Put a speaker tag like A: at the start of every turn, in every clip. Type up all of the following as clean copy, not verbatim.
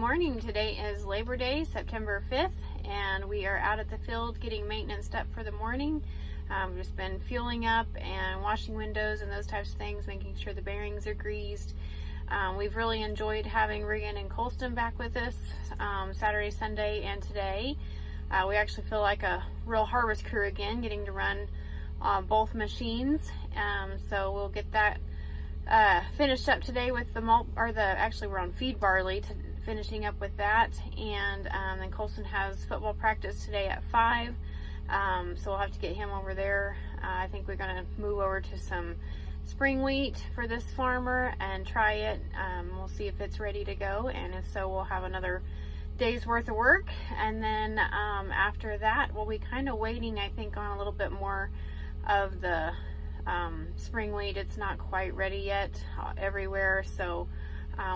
A: morning. Today is Labor Day, September 5th, and we are out at the field getting maintenance up for the morning. We've just been fueling up and washing windows and those types of things, making sure the bearings are greased. We've really enjoyed having Regan and Colston back with us Saturday, Sunday, and today. We actually feel like a real harvest crew again, getting to run both machines. So we'll get that finished up today with the malt, or actually we're on feed barley, finishing up with that. And then Colston has football practice today at 5. So we'll have to get him over there. I think we're going to move over to some spring wheat for this farmer and try it. We'll see if it's ready to go, and if so, we'll have another day's worth of work. And then after that, we'll be kind of waiting, I think, on a little bit more of the spring wheat. It's not quite ready yet everywhere, so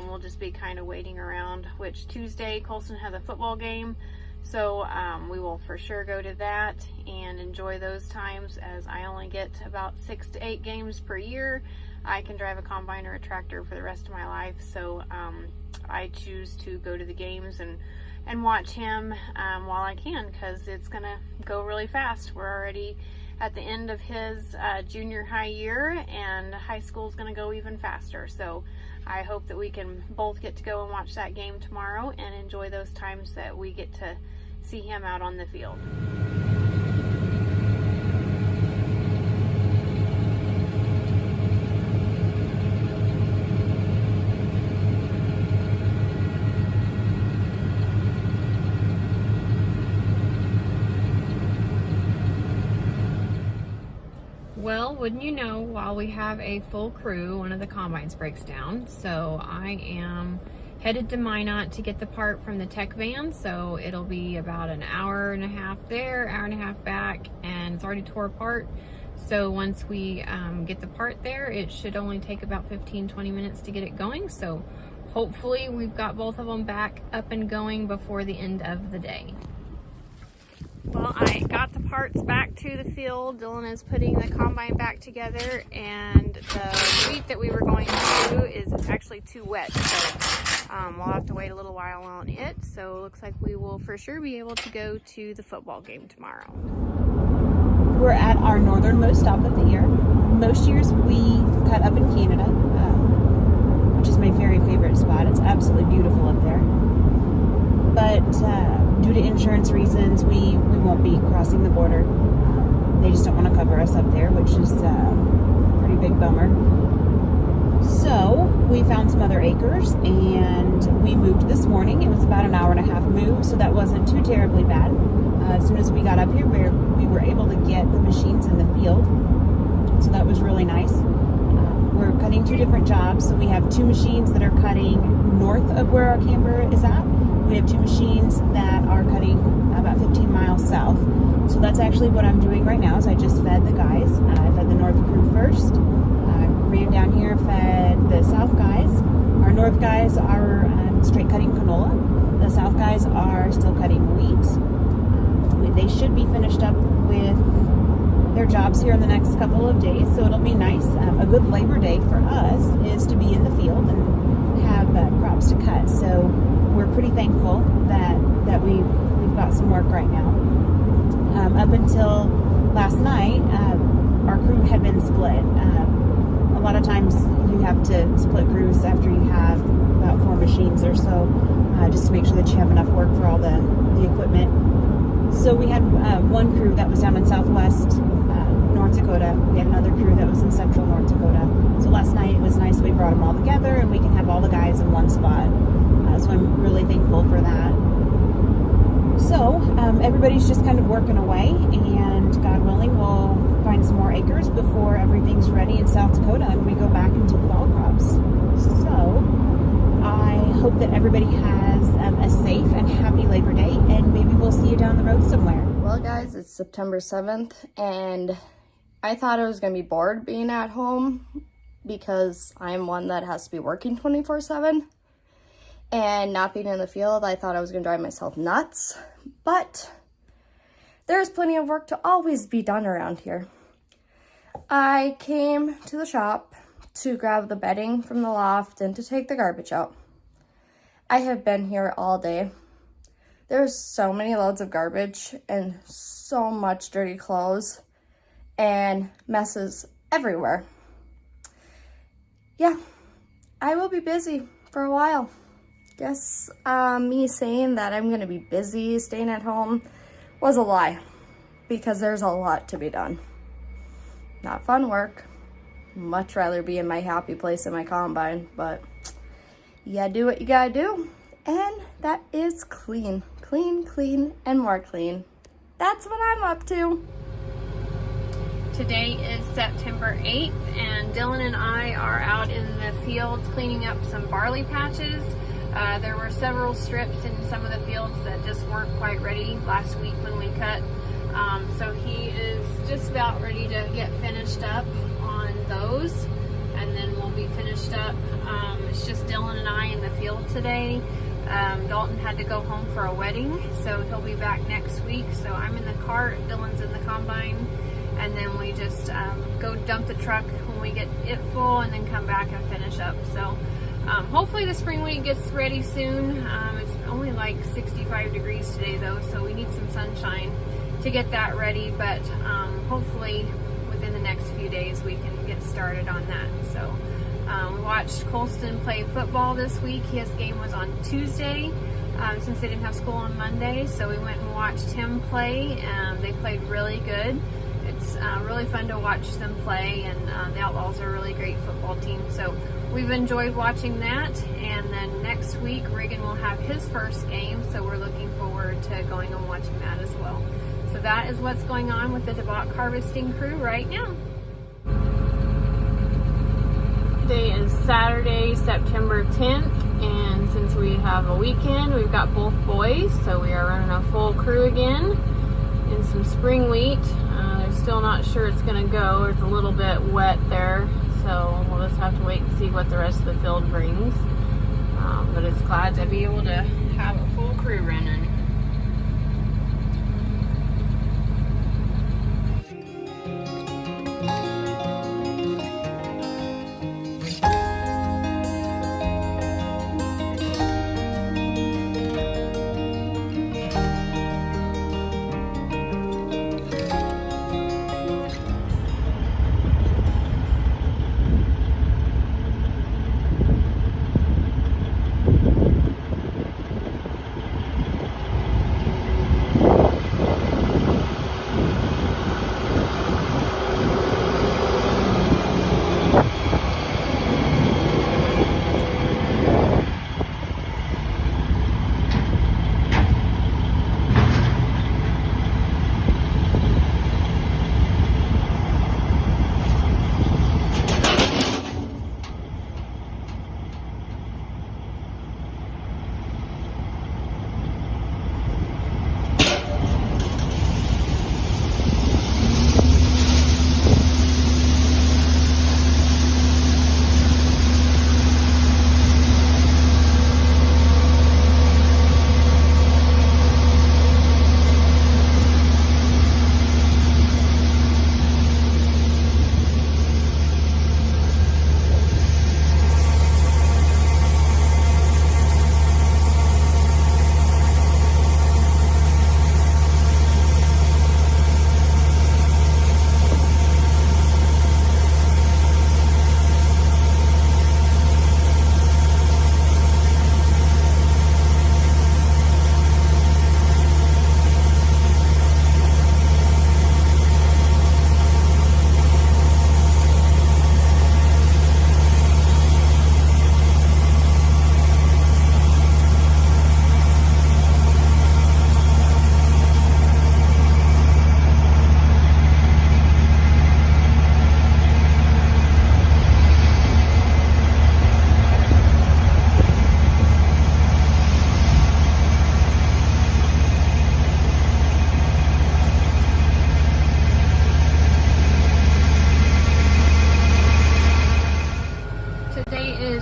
A: we'll just be kind of waiting around. Which Tuesday, Colston has a football game, so we will for sure go to that and enjoy those times, as I only get about 6 to 8 games per year. I can drive a combine or a tractor for the rest of my life, so I choose to go to the games and watch him while I can, because it's gonna go really fast. We're already at the end of his junior high year, and high school is going to go even faster. So I hope that we can both get to go and watch that game tomorrow and enjoy those times that we get to see him out on the field. Well, wouldn't you know, while we have a full crew, one of the combines breaks down. So I am headed to Minot to get the part from the tech van. So it'll be about an hour and a half there, hour and a half back, and it's already tore apart. So once we get the part there, it should only take about 15-20 minutes to get it going. So hopefully we've got both of them back up and going before the end of the day. Well, I got the parts back to the field. Dylan is putting the combine back together, and the wheat that we were going to do is actually too wet, so we'll have to wait a little while on it. So it looks like we will for sure be able to go to the football game tomorrow.
B: We're at our northernmost stop of the year. Most years we cut up in Canada, which is my very favorite spot. It's absolutely beautiful up there. But due to insurance reasons, we won't be crossing the border. They just don't want to cover us up there, which is a pretty big bummer. So we found some other acres, and we moved this morning. It was about an hour and a half move, so that wasn't too terribly bad. As soon as we got up here, we were able to get the machines in the field, so that was really nice. We're cutting 2 different jobs, so we have 2 machines that are cutting north of where our camper is at. We have 2 machines that are cutting about 15 miles south. So that's actually what I'm doing right now, is I just fed the guys. I fed the north crew first. Ran down here, fed the south guys. Our north guys are straight cutting canola. The south guys are still cutting wheat. They should be finished up with their jobs here in the next couple of days, so it'll be nice. A good Labor Day for us is to be in the field and have crops to cut. So we're pretty thankful that we've got some work right now. Up until last night, our crew had been split. A lot of times you have to split crews after you have about 4 machines or so, just to make sure that you have enough work for all the equipment. So we had one crew that was down in southwest North Dakota. We had another crew that was in central North Dakota. So last night it was nice, we brought them all together and we can have all the guys in one spot. So I'm really thankful for that. So everybody's just kind of working away, and God willing, we'll find some more acres before everything's ready in South Dakota and we go back into fall crops. So I hope that everybody has a safe and happy Labor Day, and maybe we'll see you down the road somewhere.
C: Well guys, it's September 7th, and I thought I was going to be bored being at home because I'm one that has to be working 24/7. And not being in the field, I thought I was going to drive myself nuts. But there's plenty of work to always be done around here. I came to the shop to grab the bedding from the loft and to take the garbage out. I have been here all day. There's so many loads of garbage and so much dirty clothes and messes everywhere. Yeah, I will be busy for a while. Guess me saying that I'm gonna be busy staying at home was a lie, because there's a lot to be done. Not fun work. Much rather be in my happy place in my combine, but you gotta do what you gotta do. And that is clean, clean, clean, and more clean. That's what I'm up to.
A: Today is September 8th, and Dylan and I are out in the fields cleaning up some barley patches. There were several strips in some of the fields that just weren't quite ready last week when we cut. So he is just about ready to get finished up on those, and then we'll be finished up. It's just Dylan and I in the field today. Dalton had to go home for a wedding, so he'll be back next week. So I'm in the cart, Dylan's in the combine, and then we just go dump the truck when we get it full, and then come back and finish up. So hopefully the spring wheat gets ready soon. It's only like 65 degrees today though, so we need some sunshine to get that ready, but hopefully within the next few days we can get started on that. So we watched Colston play football this week. His game was on Tuesday since they didn't have school on Monday, so we went and watched him play. They played really good. It's really fun to watch them play, and the Outlaws are a really great football team, so we've enjoyed watching that. And then next week Reagan will have his first game, so we're looking forward to going and watching that as well. So that is what's going on with the DeBock Harvesting crew right now. Today is Saturday, September 10th, and since we have a weekend, we've got both boys, so we are running a full crew again in some spring wheat. They're still not sure it's going to go. It's a little bit wet there, so we'll just have to wait and see what the rest of the field brings. But it's glad to be able to have a full crew running.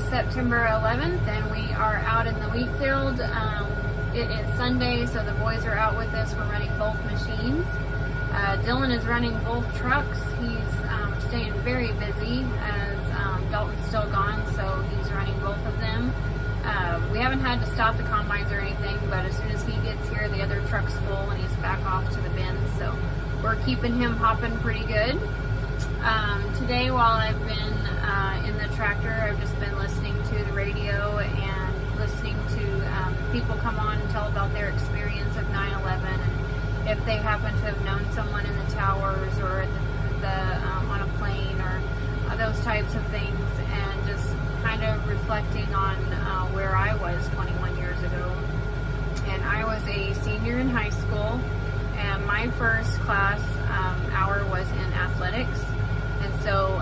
A: September 11th, and we are out in the wheat field. It is Sunday, so the boys are out with us. We're running both machines. Dylan is running both trucks. He's staying very busy as Dalton's still gone, so he's running both of them. We haven't had to stop the combines or anything, but as soon as he gets here, the other truck's full and he's back off to the bins. So we're keeping him hopping pretty good. Today, while I've been in the tractor, I've just been listening to the radio and listening to people come on and tell about their experience of 9/11, and if they happen to have known someone in the towers or on a plane or those types of things, and just kind of reflecting on where I was 21 years ago. And I was a senior in high school, and my first class hour was in athletics. And so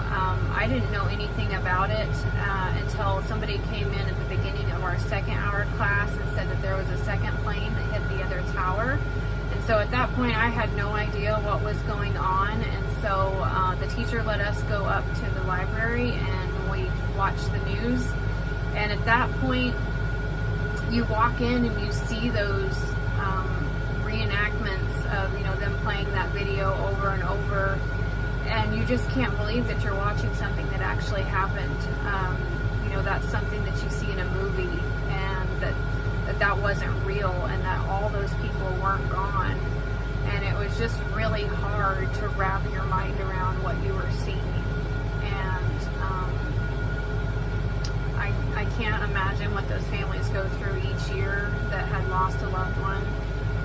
A: I didn't know anything about it until somebody came in at the beginning of our second hour class and said that there was a second plane that hit the other tower. And so at that point I had no idea what was going on. And so the teacher let us go up to the library and we watched the news. And at that point you walk in and you see those reenactments of, you know, them playing that video over and over. And you just can't believe that you're watching something that actually happened. You know, that's something that you see in a movie, and that wasn't real, and that all those people weren't gone. And it was just really hard to wrap your mind around what you were seeing. And I can't imagine what those families go through each year that had lost a loved one,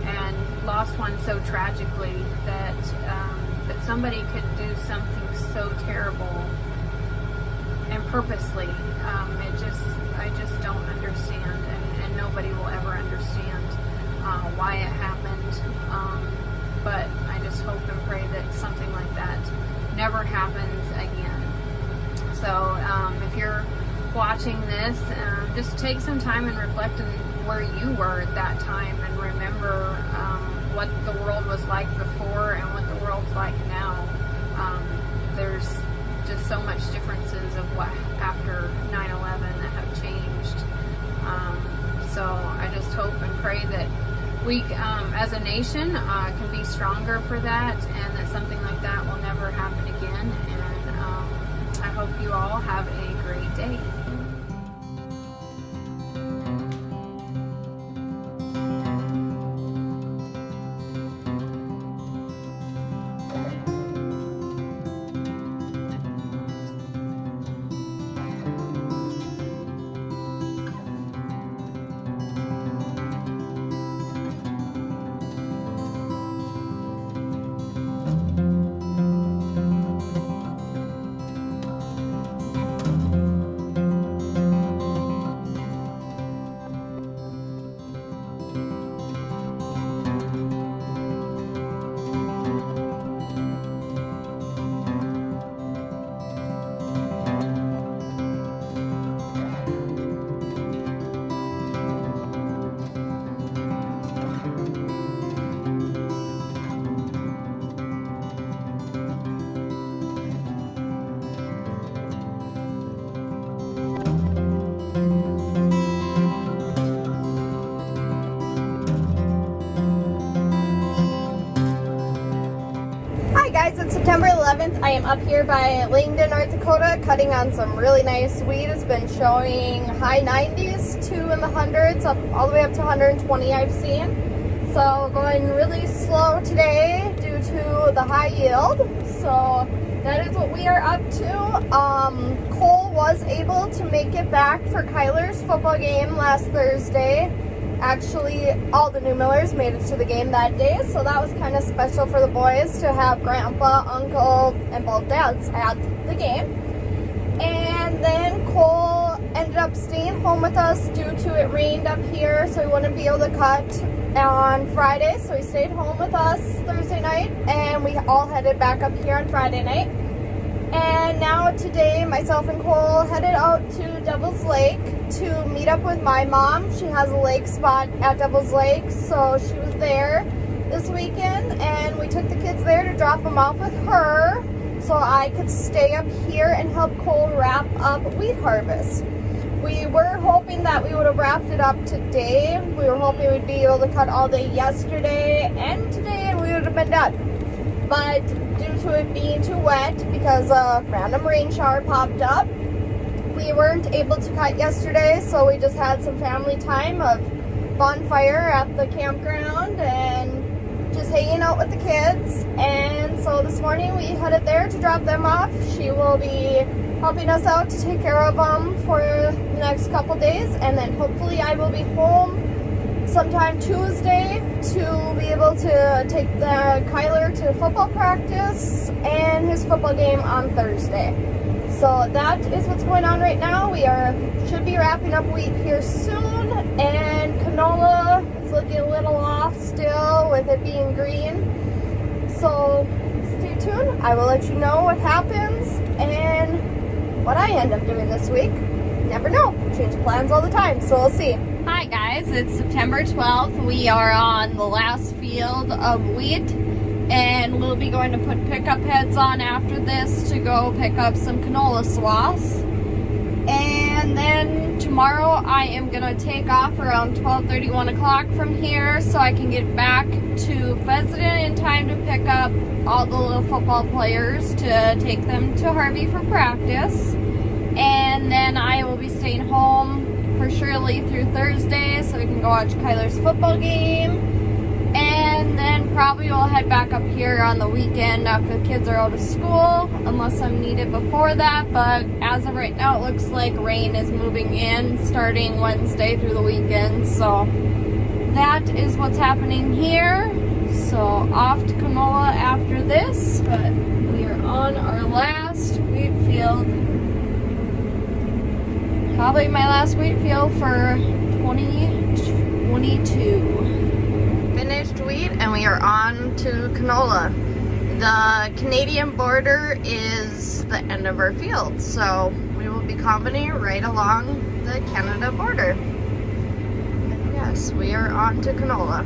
A: and lost one so tragically that somebody could do something so terrible and purposely. I just don't understand, and nobody will ever understand why it happened. But I just hope and pray that something like that never happens again. So if you're watching this, just take some time and reflect on where you were at that time, and remember what the world was like before and what the world's like now. There's just so much differences of what after 9/11 that have changed. So I just hope and pray that we, as a nation, can be stronger for that, and that something like that will never happen again. And I hope you all have a great day.
C: It's September 11th. I am up here by Langdon, North Dakota, cutting on some really nice weed. It's been showing high 90s to in the hundreds, up all the way up to 120 I've seen. So going really slow today due to the high yield. So that is what we are up to. Cole was able to make it back for Kyler's football game last Thursday. Actually, all the Neumillers made it to the game that day, so that was kind of special for the boys to have grandpa, uncle, and both dads at the game. And then Cole ended up staying home with us due to it rained up here, so he wouldn't be able to cut on Friday, so he stayed home with us Thursday night, and we all headed back up here on Friday night. And now today, myself and Cole headed out to Devil's Lake to meet up with my mom. She has a lake spot at Devil's Lake, so she was there this weekend, and we took the kids there to drop them off with her so I could stay up here and help Cole wrap up wheat harvest. We were hoping that we would have wrapped it up today. We were hoping we'd be able to cut all day yesterday and today, and we would have been done. But due to it being too wet, because a random rain shower popped up, we weren't able to cut yesterday, so we just had some family time of bonfire at the campground and just hanging out with the kids. And so this morning we headed there to drop them off. She will be helping us out to take care of them for the next couple days, and then hopefully I will be home sometime Tuesday to be able to take the Kyler to football practice and his football game on Thursday. So that is what's going on right now. We should be wrapping up wheat here soon, and canola is looking a little off still with it being green. So stay tuned. I will let you know what happens and what I end up doing this week. Never know. Change plans all the time, so we'll see.
D: Hi guys, it's September 12th. We are on the last field of wheat, and we'll be going to put pickup heads on after this to go pick up some canola swaths. And then tomorrow I am going to take off around 12:30, 1 o'clock from here so I can get back to Pheasant in time to pick up all the little football players to take them to Harvey for practice. And then I will be staying home for Shirley through Thursday so we can go watch Kyler's football game. And then probably we'll head back up here on the weekend after the kids are out of school, unless I'm needed before that. But as of right now, it looks like rain is moving in starting Wednesday through the weekend. So that is what's happening here. So off to canola after this, but we are on our last wheat field. Probably my last wheat field for 2022.
C: Finished wheat and we are on to canola. The Canadian border is the end of our field, so we will be combining right along the Canada border. And yes, we are on to canola.